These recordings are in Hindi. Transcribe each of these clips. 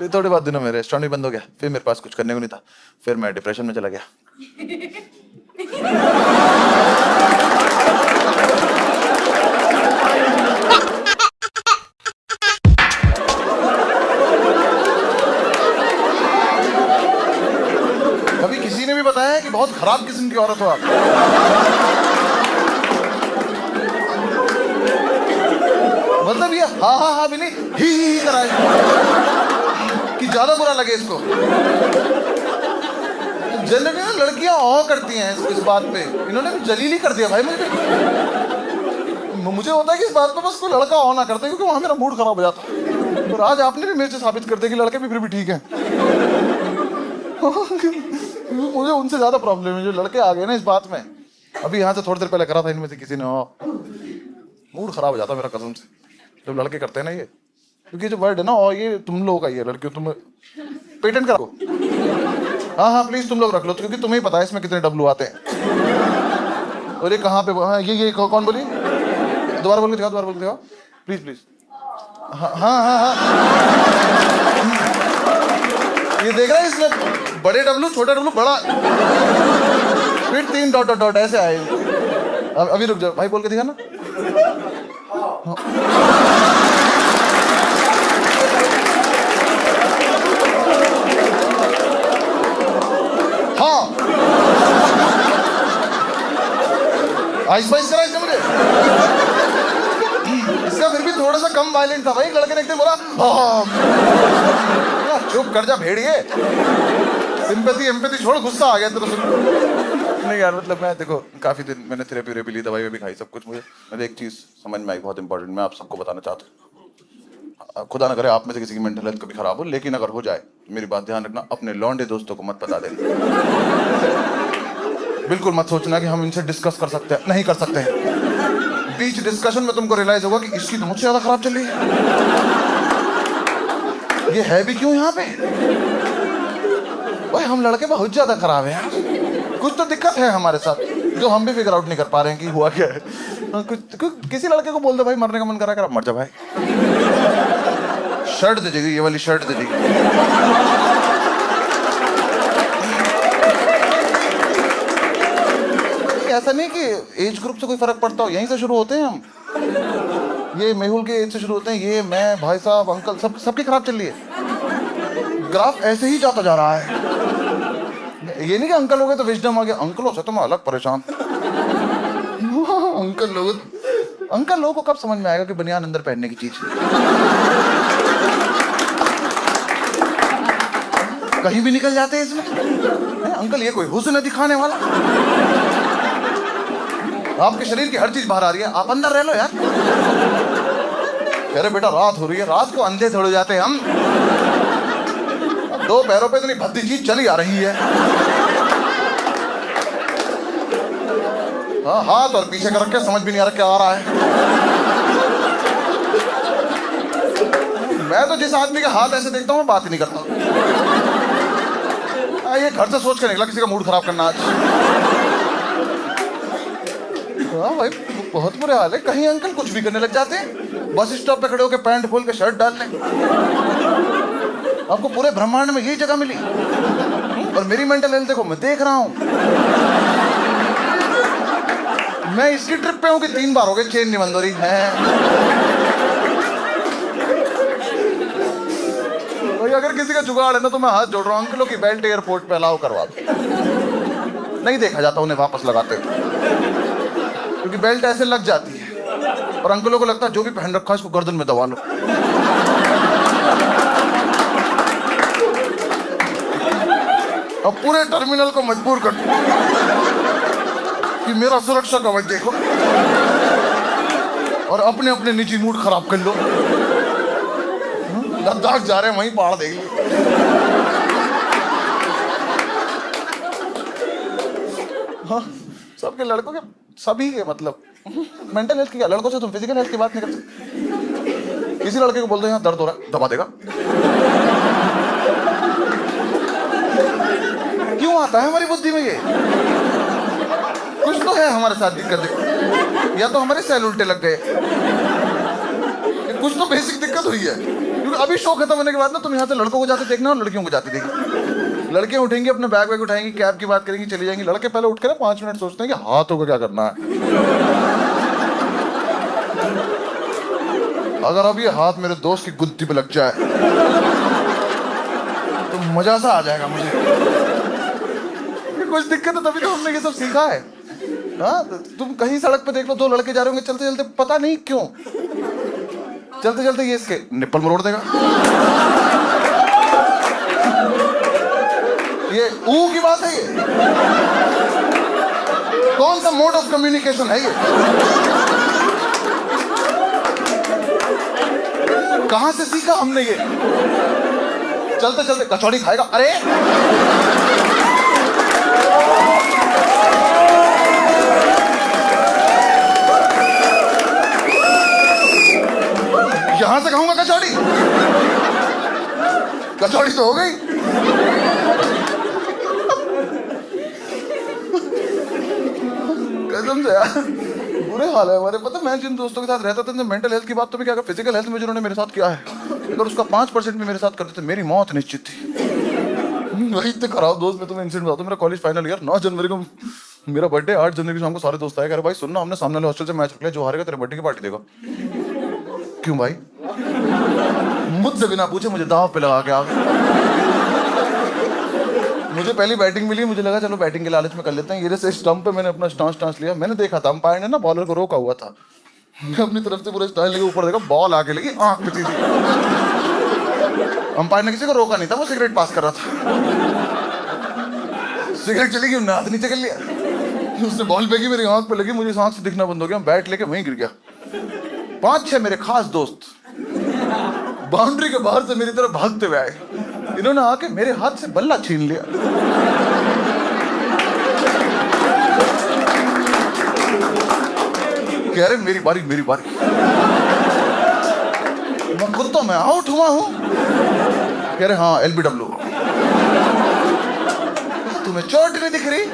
फिर थोड़े बाद दिनों में रेस्टोरेंट भी बंद हो गया, फिर मेरे पास कुछ करने को नहीं था, फिर मैं डिप्रेशन में चला गया। कभी किसी ने भी बताया है कि बहुत खराब किस्म की औरत हो आप? मतलब ये हाँ हाँ हाँ भी नहीं, ही कराए कि ज्यादा बुरा लगे इसको। जनरली ना लड़कियां औ करती हैं इस बात पे, इन्होंने भी जलील ही कर दिया भाई मुझे होता है कि इस बात पे बस कोई लड़का औ ना करते, क्योंकि वहां मेरा मूड खराब हो जाता। और आज आपने भी मेरे से साबित कर दिया कि लड़के भी फिर भी ठीक हैं। मुझे उनसे ज्यादा प्रॉब्लम है जो लड़के आ गए ना इस बात में। अभी यहाँ से थोड़ी देर पहले करा था इनमें से किसी ने, मूड खराब हो जाता मेरा कसम से जब लड़के करते हैं ना ये, क्योंकि जो वर्ड है ना और ये तुम लोगों का ही है, लड़कियों तुम पेटेंट करो। हाँ हाँ प्लीज तुम लोग रख लो, क्योंकि तुम्हें ही पता है इसमें कितने डब्लू आते हैं। और ये कहाँ पे, हाँ ये कौन बोली, दोबारा बोल के दिखाओ, दोबारा बोल के दिखाओ प्लीज प्लीज। हाँ हाँ हाँ हाँ, ये देख रहा है इसमें बड़े डब्लू छोटा डब्लू बड़ा, फिर 3 डॉट डॉट डॉट ऐसे आए। अभी रुक जाओ भाई, बोल के दिखा ना। हाँ आइस बाइस करा इसने मुझे, इसका फिर भी थोड़ा सा कम वायलेंट था भाई। लड़के ने एक दिन बोला चुप कर जा भेड़िए, सिंपैथी एम्पैथी छोड़, गुस्सा आ गया तेरे से। नहीं यार मतलब मैं देखो काफी दिन मैंने थेरेपी वेरेपी ली, दवाई भी खाई, सब कुछ। मुझे एक चीज समझ में आई बहुत इंपॉर्टेंट, मैं आप सबको बताना चाहता हूँ। खुदा ना करे आप में से किसी की मेंटल हेल्थ कभी खराब हो, लेकिन अगर हो जाए मेरी बात ध्यान रखना, अपने लौंडे दोस्तों को मत बता देना। बिल्कुल मत सोचना कि हम इनसे डिस्कस कर सकते हैं, नहीं कर सकते हैं। बीच डिस्कशन में तुमको रियलाइज होगा कि इसकी तो मुझसे ज्यादा खराब चल रही है, ये है भी क्यों यहाँ पे। भाई हम लड़के बहुत ज्यादा खराब हैं यार, कुछ तो दिक्कत है हमारे साथ जो हम भी फिगर आउट नहीं कर पा रहे हैं कि हुआ क्या है। किसी लड़के को बोल दो भाई मरने का मन करा कर, मर जा भाई, शर्ट दे देगी, ये वाली शर्ट दे देगी। ऐसा नहीं कि एज ग्रुप से कोई फर्क पड़ता हो, यहीं से शुरू होते हैं हम। ये मेहुल के एज से शुरू होते हैं, ये मैं भाई साहब अंकल सबकी खराब चल रही है। ग्राफ ऐसे ही जाता जा रहा है। ये नहीं कि अंकल हो गए तो विजडम आ गया, अंकलों से तो मैं अलग परेशान। अंकल लोगों को कब समझ में आएगा कि बनियान अंदर पहनने की चीज कहीं भी निकल जाते हैं इसमें। अंकल ये कोई हुस्न है दिखाने वाला, आपके शरीर की हर चीज बाहर आ रही है, आप अंदर रह लो यार। कह रहे बेटा रात हो रही है, रात को अंधे थोड़े जाते हैं हम, 2 पैरों पे इतनी भद्दी चीज चली आ रही है। हाँ हाथ और पीछे कर रखे, समझ भी नहीं आ रहा क्या आ रहा है। मैं तो जिस आदमी के हाथ ऐसे देखता हूँ बात ही नहीं करता। ये घर से सोच के निकला किसी का मूड खराब करना आज। हाँ भाई बहुत बुरे हाल है, कहीं अंकल कुछ भी करने लग जाते हैं, बस स्टॉप पे खड़े होकर पैंट खोल के शर्ट डाल लें। आपको पूरे ब्रह्मांड में यही जगह मिली। और मेरी मेंटल हेल्थ देखो, मैं देख रहा हूं, मैं इसकी ट्रिप पे हूं कि 3 बार हो गए चेन नहीं बंद हो रही है। भाई अगर किसी का जुगाड़ है ना तो मैं हाथ जोड़ रहा हूं, अंकलों की बेल्ट एयरपोर्ट पे अलाउ करवा दो। नहीं देखा जाता उन्हें वापस लगाते हुए, क्योंकि बेल्ट ऐसे लग जाती है और अंकलों को लगता है जो भी पहन रखा है इसको गर्दन में दबा लो। अब पूरे टर्मिनल को मजबूर कर कि मेरा सुरक्षा कवच देखो और अपने अपने निजी मूड खराब कर लो। लद्दाख जा रहे हैं, वहीं पहाड़ देख लो। हाँ सबके लड़कों के सभी के मतलब मेंटल हेल्थ की क्या, लड़कों से तुम फिजिकल हेल्थ की बात नहीं कर सकते। किसी लड़के को बोल दो यहाँ दर्द हो रहा है, दबा देगा। क्यों आता है हमारी बुद्धि में ये? कुछ तो है हमारे साथ दिक्कत, या तो हमारे सेल उल्टे लग गए, कुछ तो बेसिक दिक्कत हुई है। क्योंकि अभी शो खत्म होने के बाद ना तुम यहाँ से लड़कों को जाते देखना और लड़कियों को जाते देखना। लड़कियां उठेंगी, अपना बैग वैग उठाएंगी, कैब की बात करेंगी, चली जाएंगी। लड़के पहले उठ के ना 5 मिनट सोचते हैं कि हाथों को क्या करना है। अगर अब ये हाथ मेरे दोस्त की गुत्ती पे लग जाए तो मजा सा आ जाएगा मुझे। कुछ दिक्कत है तभी तो हमने ये सब सीखा है। हाँ, तुम कहीं सड़क पे देख लो, 2 लड़के जा रहे होंगे चलते चलते, पता नहीं क्यों चलते चलते ये इसके निप्पल मरोड़ देगा, ये की बात है। ये कौन सा मोड ऑफ कम्युनिकेशन है ये? कहां से सीखा हमने ये? चलते चलते कचौड़ी खाएगा, अरे यहां से खाऊंगा कचौड़ी? कचौड़ी तो हो गई। कसम से यार बुरे हाल है हमारे। पता मैं जिन दोस्तों के साथ रहता था, मेंटल हेल्थ की बात तो मैं क्या, फिजिकल हेल्थ में जिन्होंने मेरे साथ किया है, अगर उसका 5% भी मेरे साथ करते थे मेरी मौत निश्चित थी। वही इतने खराब दोस्त। मैं तुम्हें इंसिडेंट बताता हूं। मेरा कॉलेज फाइनल ईयर, 9 जनवरी को मेरा बर्थडे, 8 जनवरी को शाम को सारे दोस्त आए, कह रहे भाई सुनना, हमने सामने वाले हॉस्टल से मैच रख लिया, जो हारेगा तेरे बर्थडे की पार्टी देगा। क्यों भाई? मुझसे बिना पूछे मुझे दाव पे लगा के आ गए। मुझे पहली बैटिंग मिली, मुझे लगा चलो बैटिंग के लालच में कर लेते हैं। ये से स्टंप पे मैंने अपना स्टांस लिया। मैंने देखा था अंपायर ने ना बॉलर को रोका हुआ था। मैं अपनी तरफ से पूरा स्टाइल लेके ऊपर देखा, बॉल आके लगी आंख पे सीधी। अंपायर ने किसी को रोका नहीं था, वो सिगरेट पास कर रहा था। सिगरेट चली गई, हाथ नीचे कर लिया, उसने बॉल फेंकी, मेरी आंख पे लगी, मुझे आंख से दिखना बंद हो गया। बैट लेके वहीं गिर गया। 5-6 मेरे खास दोस्त बाउंड्री के बाहर से मेरी तरफ भागते हुए आए। इन्होंने आके मेरे हाथ से बल्ला छीन लिया। कह रहे मेरी बारी मेरी बारी। मैं खुद तो मैं आउट हुआ हूं। कह रहे हाँ LBW। तुम्हें चोट नहीं दिख रही?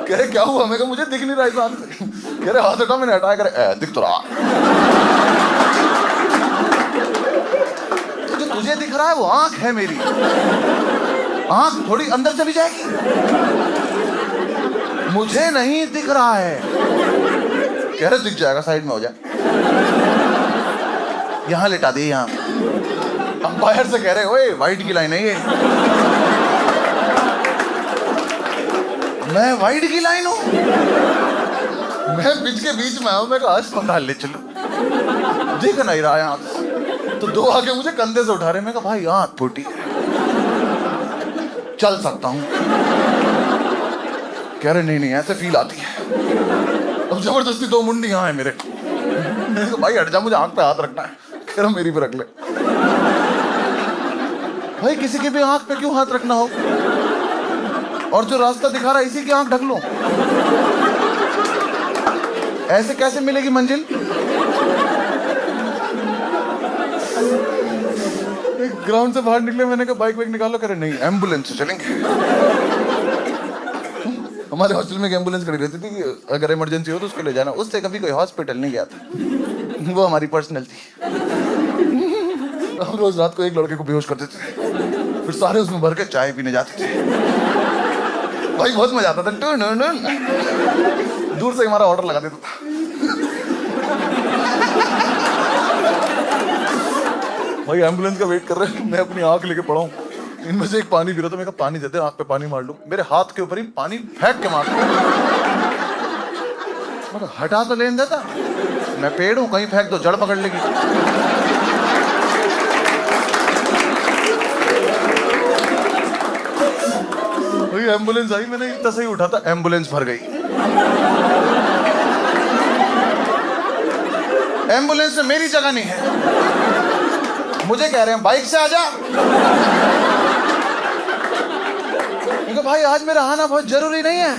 कह रहे क्या हुआ? मैं कहा मुझे दिख नहीं रहा इस हाथ से। कह रहे हाथ हटा, मैंने हटाया। कह रहे दिख तो रहा। जो तुझे दिख रहा है वो आंख है मेरी। आंख थोड़ी अंदर चली जाएगी? मुझे नहीं दिख रहा है। कह रहे दिख जाएगा, साइड में हो जाए। यहां लेटा दे, यहां। अंपायर से कह रहे ओए वाइड की लाइन है ये। मैं वाइड की लाइन हूं? मैं पिच के बीच में आऊं। मैं कहा अस्पताल ले चलो, दिख नहीं रहा है आंख। तो 2 आके मुझे कंधे से उठा रहे। मैं कहा भाई आंख फूटी, चल सकता हूं। कह रहे नहीं नहीं ऐसे फील आती है। अब जबरदस्ती 2 मुंडी यहाँ है मेरे। मैंने कहा भाई हट जा, मुझे आंख पे हाथ रखना है। कह रहा मेरी पे रख ले। भाई किसी की भी आंख पे क्यों हाथ रखना हो? और जो रास्ता दिखा रहा है इसी की आंख ढक लो। ऐसे कैसे मिलेगी मंजिल? ग्राउंड से बाहर निकले, मैंने कहा बाइक वाइक निकालो। कह रहे नहीं एम्बुलेंस से चलेंगे। हमारे हॉस्टल में एक एम्बुलेंस खड़ी रहती थी कि अगर इमरजेंसी हो तो उसको ले जाना। उससे कभी कोई हॉस्पिटल नहीं गया था, वो हमारी पर्सनल थी। हम रोज रात को एक लड़के को बेहोश कर देते थे, फिर सारे उसमें भर के चाय पीने जाते थे। भाई बहुत मजा आता था। दूर से हमारा ऑर्डर लगा देता था। भाई एम्बुलेंस का वेट कर रहे हैं, मैं अपनी आंख लेके पड़ा हूँ। इनमें से एक पानी पी रहा था। मैं कहा पानी देते, आंख पे पानी मार लूं। मेरे हाथ के ऊपर ही पानी फेंक के मार। मैं हटा तो लेने देता, मैं पेड़ हूं, कहीं फेंक दो जड़ पकड़ लेगी। भाई एम्बुलेंस आई, मैंने इतना सही उठा था, एम्बुलेंस भर गई। एम्बुलेंस में मेरी जगह नहीं है। मुझे कह रहे हैं बाइक से आ जा। भाई आज मेरा आना बहुत जरूरी नहीं है।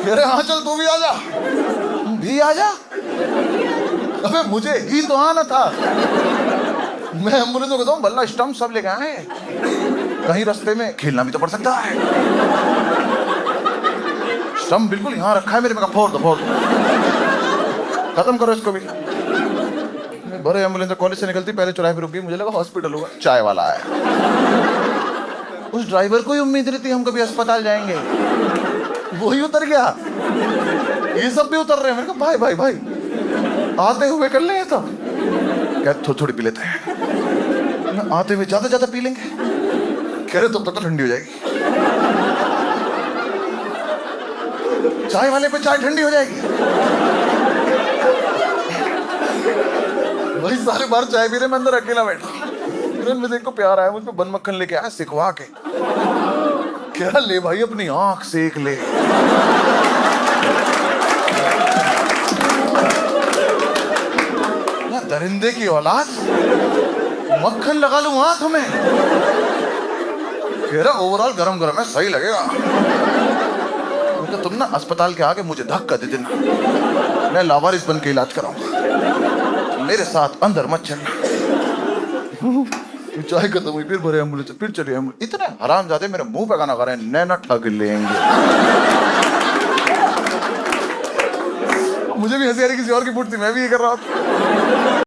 कह रहे हाँ चल तू भी आ जा। भी आ जा? अबे मुझे ही तो आना था। मैं एम्बुलेंस को कहता हूँ बल्ला स्टंप सब लेके आए, कहीं रास्ते में खेलना भी तो पड़ सकता है। स्टंप बिल्कुल यहाँ रखा है मेरे में, फोड़ दो फोड़ दो, खत्म करो इसको भी। भरे एम्बुलेंस कॉलेज से निकलती पहले चौराहे पे रुक गई, मुझे लगा हॉस्पिटल होगा, चाय वाला आया। उस ड्राइवर को ही उम्मीद नहीं थी हम कभी अस्पताल जाएंगे, वही उतर गया। ये सब भी उतर रहे हैं। मैंने कहा भाई भाई भाई आते हुए कर लें तो क्या, थोड़ी थोड़ी पी लेते हैं। आते हुए ज्यादा ज्यादा पी लेंगे, कह रहे तो ठंडी हो जाएगी। चाय वाले पे चाय ठंडी हो जाएगी। वही सारे बार चाय पी रहे, मैं अंदर अकेला बैठा। में देख को प्यार आया, मुझको बन मक्खन लेके आया सिखवा के। क्या ले भाई, अपनी आंख सेक ले। दरिंदे की औलाद, मक्खन लगा लूं आंख में। कह रहा ओवरऑल गरम गरम है, सही लगेगा। तो तुम ना अस्पताल के आगे मुझे धक्का दे देना, मैं लावारिस बन के इलाज कराऊंगा, मेरे साथ अंदर मत चलना। चाय खत्म हुई, फिर भरे एम्बुलेंस, फिर चली एम्बुलेंस। इतने हरामजादे मेरे मुंह पे गाना गा रहे हैं, नैना ठग लेंगे। मुझे भी हंसी आ रही, किसी और की फुट थी, मैं भी ये कर रहा था।